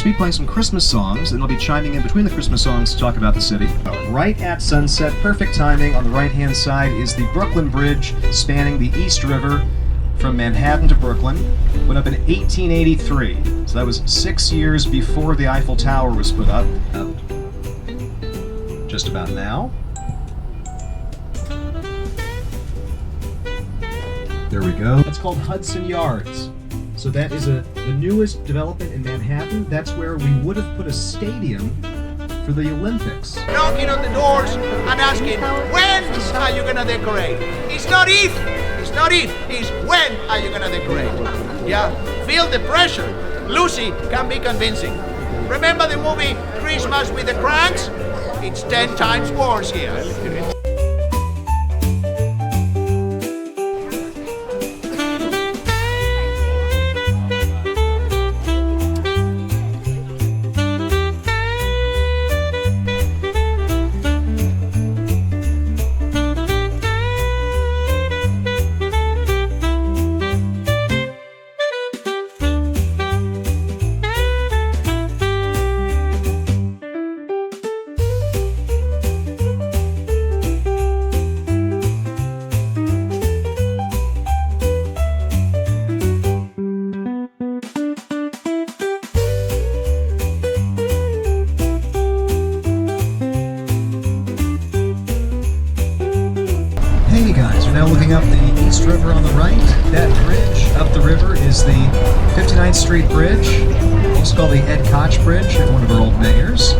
be playing some Christmas songs, and I'll be chiming in between the Christmas songs to talk about the city. Right at sunset, perfect timing. On the right-hand side is the Brooklyn Bridge, spanning the East River from Manhattan to Brooklyn. Went up in 1883, so that was 6 years before the Eiffel Tower was put up. Just about now. There we go. It's called Hudson Yards. So that is the newest development in Manhattan. That's where we would have put a stadium for the Olympics. Knocking on the doors and asking, when are you gonna decorate? It's not if, it's when are you gonna decorate? Yeah, feel the pressure. Lucy can be convincing. Remember the movie Christmas with the Cranks? It's 10 times worse here. Hey guys, we're now looking up the East River on the right. That bridge up the river is the 59th Street Bridge, also called the Ed Koch Bridge, one of our old mayors.